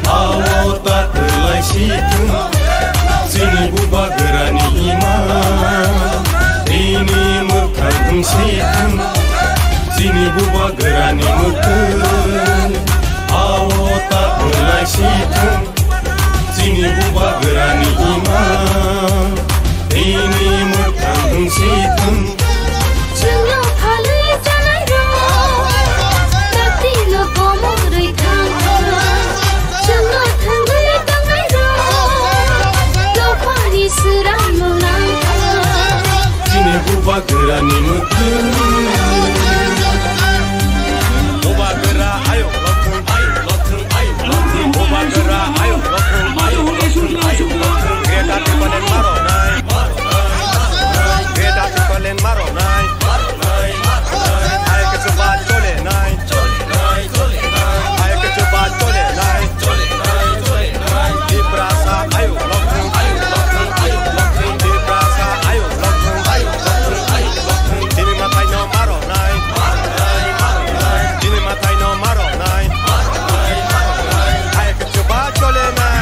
Awo tatlai situng Sini buba gerani ima Ini mekang situng Sini buba gerani mekang Awo tatlai situng Sini buba gerani ima Ini mekang situng Buba gerani mekeng Buba gera ayo lokeng Buba gera ayo lokeng Greta tipalen maro nai Greta tipalen maro nai Ayo ke coba chole nai Ayo ke coba chole nai Di brasa ayo lokeng Di brasa ayo lokeng Dini matai no maro nai Dini matai no maro nai Ayo ke coba chole nai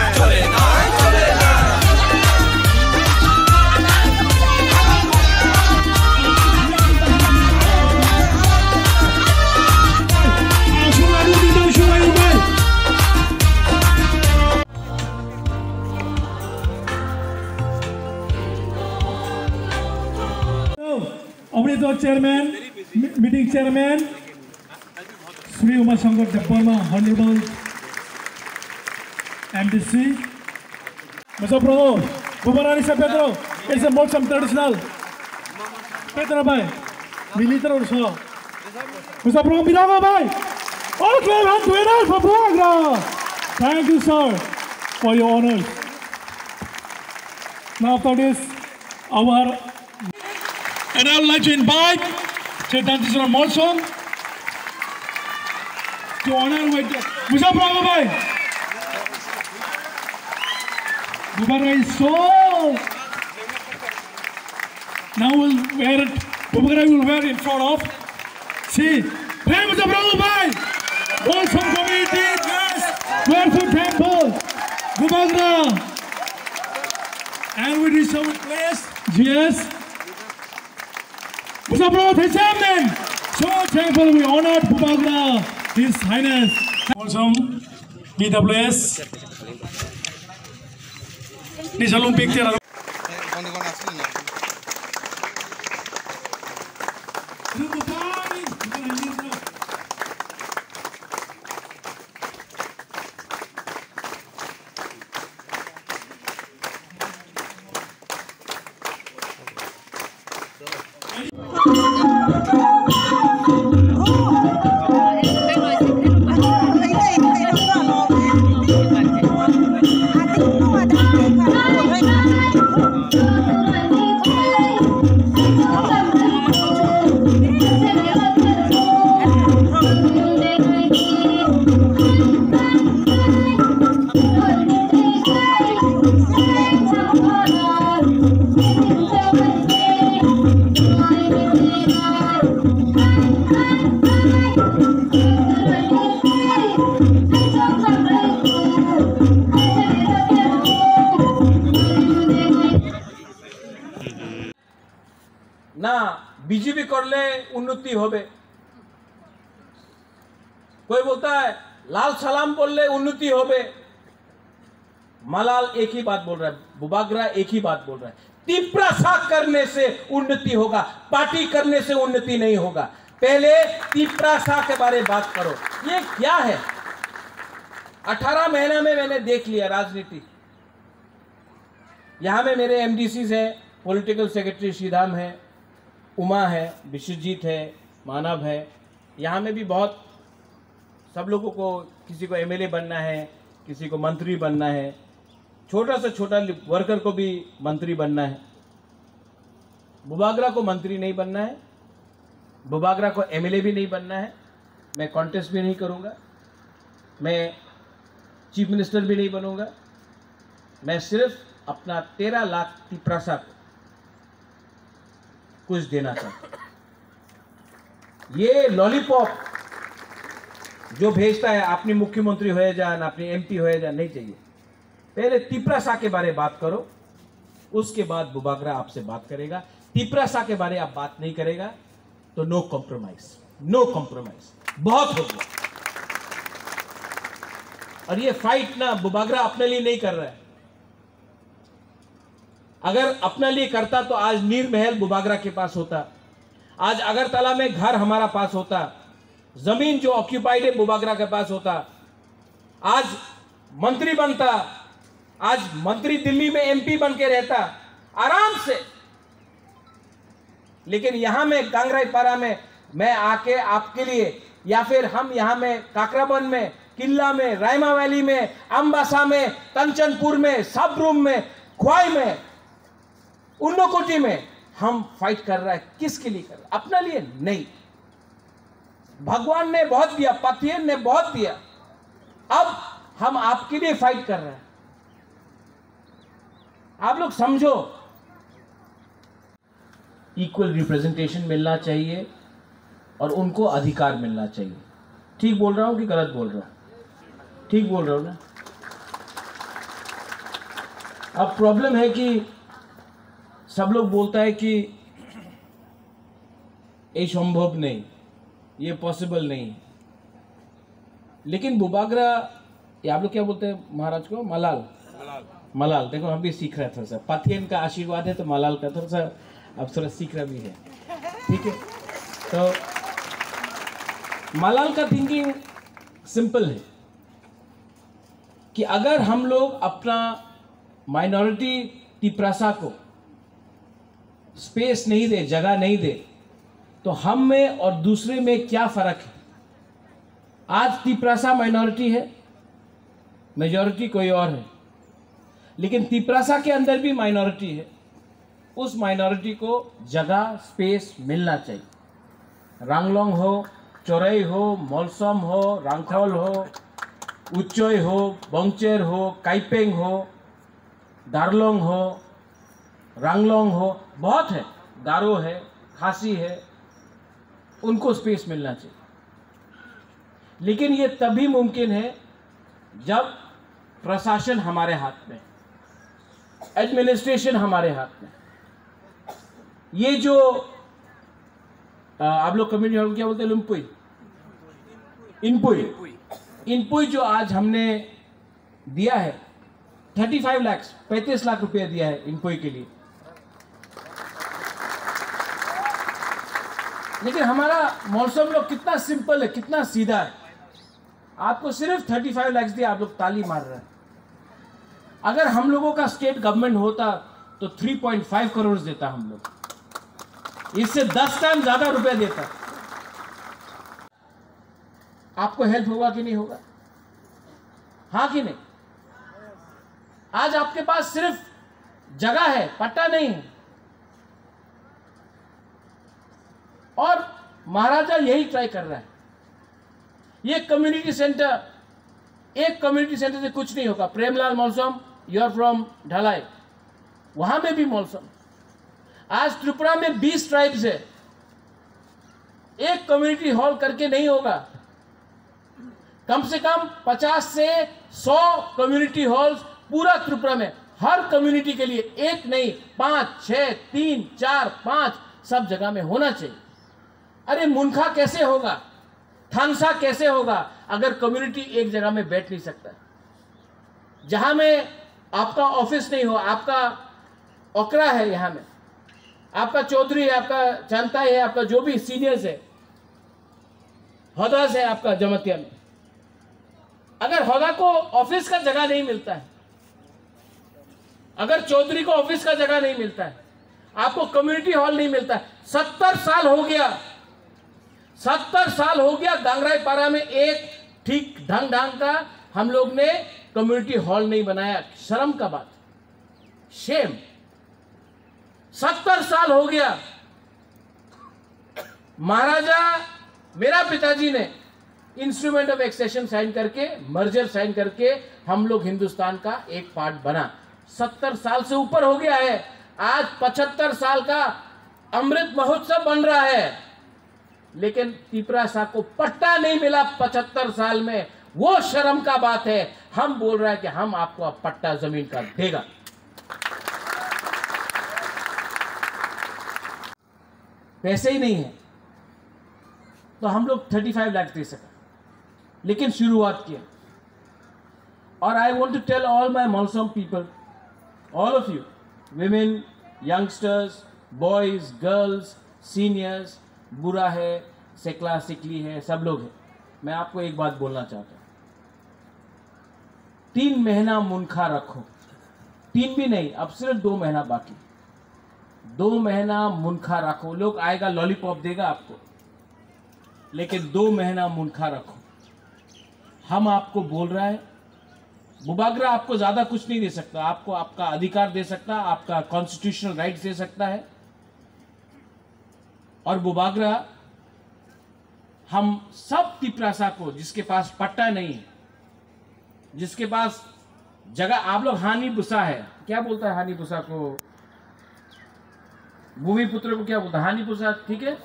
Omnitor Chairman, Meeting Chairman, Sri Uma Shankar Deparma, Honorable MDC. Mr. Prabhu, Bubarani Sir Pedro, it's a more some traditional. Pedro Bhai, Militer or so. Mr. Prabhu, Biraga Bhai. Okay, one winner for Bubagra. Thank you, sir, for your honors. Now after this, our and I would like to invite Chaitanya Monson to honor with Musa Prabhu Bhai. Bubagra is so. Now we'll wear it. Bubagra will wear in front of. See, hey Musa Prabhu Bhai. Monson community, yes. Wherefore temple, Bubagra. And we reach our place. Yes. Mr. Prabhu, Chairman, so thankful we honored Bubagra, His Highness. Also, BWS. This Olympic picture. ना BJP करले उन्नति होबे कोई बोलता है लाल सलाम बोलले उन्नति होबे मलाल एक ही बात बोल रहा है बुबाग्रा एक ही बात बोल रहा है तिप्रासा करने से उन्नति होगा पार्टी करने से उन्नति नहीं होगा पहले तिप्रासा के बारे में बात करो ये क्या है 18 महीना में मैंने देख लिया राजनीति यहां में मेरे एमडीसी है पॉलिटिकल सेक्रेटरी श्रीधाम है उमा है विश्वजीत है मानव है यहाँ में भी बहुत सब लोगों को किसी को एमएलए बनना है किसी को मंत्री बनना है छोटा से छोटा वर्कर को भी मंत्री बनना है बुबाग्रा को मंत्री नहीं बनना है बुबाग्रा को एमएलए भी नहीं बनना है मैं कॉन्टेस्ट भी नहीं करूँगा मैं चीफ मिनिस्टर भी नहीं बनूँगा मैं सिर्फ अपना 13 लाख की प्रसाद कुछ देना चाहता हूं। ये लॉलीपॉप जो भेजता है अपनी मुख्यमंत्री हो जान, अपनी MP हो जान, नहीं चाहिए। पहले तिपरासा के बारे में बात करो, उसके बाद बुबागरा आपसे बात करेगा। तिपरासा के बारे में आप बात नहीं करेगा तो नो कॉम्प्रोमाइज, नो कॉम्प्रोमाइज, बहुत हो गया। और ये फाइट ना बुबागरा अपने लिए नहीं कर रहा है। अगर अपने लिए करता तो आज नीर महल बुबागरा के पास होता, आज अगरतला में घर हमारा पास होता, जमीन जो ऑक्यूपाइड है बुबागरा के पास होता, आज मंत्री बनता, आज मंत्री दिल्ली में MP बन के रहता आराम से। लेकिन यहां में गांगराईपारा में मैं आके आपके लिए, या फिर हम यहां में काकराबन में, किल्ला में, रायमा वैली में, अम्बासा में, कंचनपुर में, सबरूम में, ख्वाई में, उन्नोकोटी में हम फाइट कर रहा है। किसके लिए कर रहा है? अपने लिए नहीं। भगवान ने बहुत दिया, पतियन ने बहुत दिया, अब हम आपके लिए फाइट कर रहे हैं। आप लोग समझो, इक्वल रिप्रेजेंटेशन मिलना चाहिए और उनको अधिकार मिलना चाहिए। ठीक बोल रहा हूं कि गलत बोल रहा हूं? ठीक बोल रहा हूं ना? अब प्रॉब्लम है कि सब लोग बोलता है कि ये संभव नहीं, ये पॉसिबल नहीं। लेकिन बुबागरा, ये आप लोग क्या बोलते हैं महाराज को? मलाल। मलाल। देखो हम भी सीख रहे थे सर, पाथियन का आशीर्वाद है तो मलाल का थोड़ा सा अब थोड़ा सीख रहा भी है। ठीक है, तो मलाल का थिंकिंग सिंपल है कि अगर हम लोग अपना माइनॉरिटी तिपरासा को स्पेस नहीं दे, जगह नहीं दे, तो हम में और दूसरे में क्या फर्क है? आज तिपरासा माइनॉरिटी है, मेजॉरिटी कोई और है, लेकिन तिपरासा के अंदर भी माइनॉरिटी है। उस माइनॉरिटी को जगह, स्पेस मिलना चाहिए। रांगलोंग हो, चोरई हो, मोलसम हो, रांगथौल हो, उच्चोई हो, बोंगचेर हो, काइपेंग हो, दार्लोंग हो, रांगलोंग हो, बहुत है, गारो है, खासी है, उनको स्पेस मिलना चाहिए। लेकिन ये तभी मुमकिन है जब प्रशासन हमारे हाथ में, एडमिनिस्ट्रेशन हमारे हाथ में। ये जो आप लोग कम्युनिटी हॉल क्या बोलते हैं? लुम्पुई, इनपुई, इनपुई जो आज हमने दिया है 35 लाख, 35 लाख रुपया दिया है इनपुई के लिए। लेकिन हमारा मौसम लोग कितना सिंपल है, कितना सीधा है। आपको सिर्फ 35 लाख दिया, आप लोग ताली मार रहे हैं। अगर हम लोगों का स्टेट गवर्नमेंट होता तो 3.5 करोड़ देता हम लोग, इससे 10 टाइम ज्यादा रुपया देता। आपको हेल्प होगा कि नहीं होगा? हाँ कि नहीं? आज आपके पास सिर्फ जगह है, पट्टा नहीं है। और महाराजा यही ट्राई कर रहा है। ये कम्युनिटी सेंटर, एक कम्युनिटी सेंटर से कुछ नहीं होगा। प्रेमलाल मौसम, यू आर फ्रॉम ढलाई, वहां में भी मौसम। आज त्रिपुरा में 20 ट्राइब्स है, एक कम्युनिटी हॉल करके नहीं होगा। कम से कम 50 से 100 कम्युनिटी हॉल्स पूरा त्रिपुरा में, हर कम्युनिटी के लिए, एक नहीं, 5, 6, 3, 4, 5 सब जगह में होना चाहिए। अरे मुनखा कैसे होगा, थानसा कैसे होगा अगर कम्युनिटी एक जगह में बैठ नहीं सकता? जहां में आपका ऑफिस नहीं हो, आपका ओकरा है, यहां में आपका चौधरी है, आपका जनता है, आपका जो भी सीनियर्स है, हौदास है आपका जमतिया में। अगर हौदा को ऑफिस का जगह नहीं मिलता है, अगर चौधरी को ऑफिस का जगह नहीं मिलता है, आपको कम्युनिटी हॉल नहीं मिलता है। 70 साल हो गया, 70 साल हो गया गांगराईपारा में एक ठीक ढंग का हम लोग ने कम्युनिटी हॉल नहीं बनाया। शर्म का बात, शेम। 70 साल हो गया। महाराजा मेरा पिताजी ने इंस्ट्रूमेंट ऑफ एक्सेशन साइन करके, मर्जर साइन करके हम लोग हिंदुस्तान का एक पार्ट बना। 70 साल से ऊपर हो गया है। आज 75 साल का अमृत महोत्सव बन रहा है। लेकिन तिपरासा को पट्टा नहीं मिला 75 साल में, वो शर्म का बात है। हम बोल रहे हैं कि हम आपको अब पट्टा जमीन का देगा। पैसे ही नहीं है तो हम लोग 35 लाख दे सका, लेकिन शुरुआत किया। और I want to tell all my wholesome people, all of you, women, youngsters, boys, girls, seniors, बुरा है, सेकला सिकली है, सब लोग हैं। मैं आपको एक बात बोलना चाहता हूँ, 3 महीना मुनखा रखो। 3 भी नहीं, अब सिर्फ 2 महीना बाकी। 2 महीना मुनखा रखो। लोग आएगा लॉलीपॉप देगा आपको, लेकिन 2 महीना मुनखा रखो। हम आपको बोल रहे हैं, बुबागरा आपको ज्यादा कुछ नहीं दे सकता, आपको आपका अधिकार दे सकता, आपका कॉन्स्टिट्यूशनल राइट्स दे सकता है। और बुबागरा हम सब तिपरासा को, जिसके पास पट्टा नहीं है, जिसके पास जगह, आप लोग हानि बुसा है, क्या बोलता है हानि बुसा को, भूमि पुत्र को क्या बोलता है हानि बुसा, ठीक है,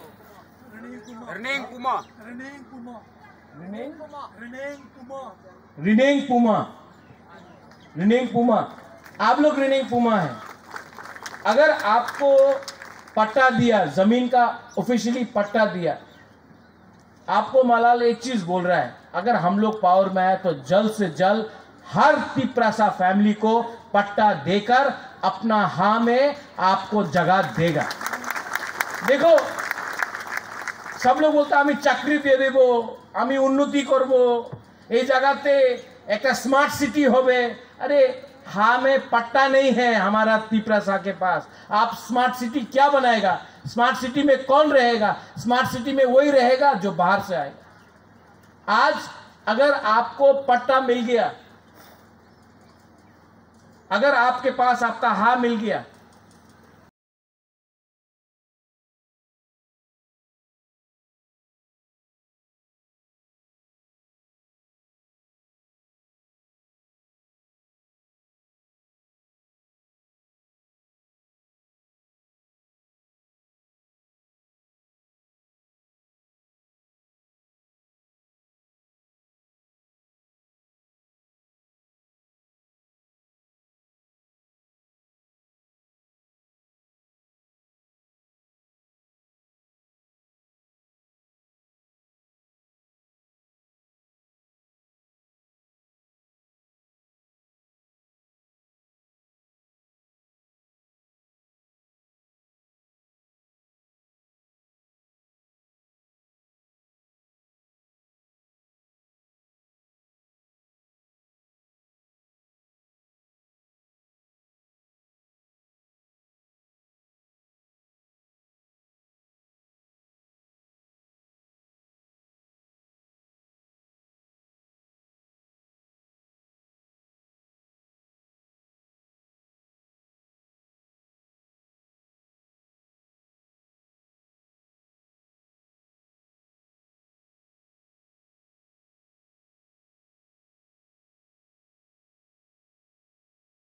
रिनेंग पुमा, आप लोग रिनेंग पुमा है। अगर आपको पट्टा दिया, जमीन का ऑफिशियली पट्टा दिया, आपको मलाल एक चीज बोल रहा है, अगर हम लोग पावर में आए तो जल्द से जल्द हर तिपरासा फैमिली को पट्टा देकर अपना हाँ में आपको जगह देगा। देखो, सब लोग बोलते हमें चाकरी दे देबो, हमें उन्नति करबो, এই জায়গাতে একটা स्मार्ट सिटी होवे। अरे हाँ में पट्टा नहीं है हमारा तिपरासा के पास। आप स्मार्ट सिटी क्या बनाएगा? स्मार्ट सिटी में कौन रहेगा? स्मार्ट सिटी में वही रहेगा जो बाहर से आएगा। आज अगर आपको पट्टा मिल गया, अगर आपके पास आपका हाँ मिल गया,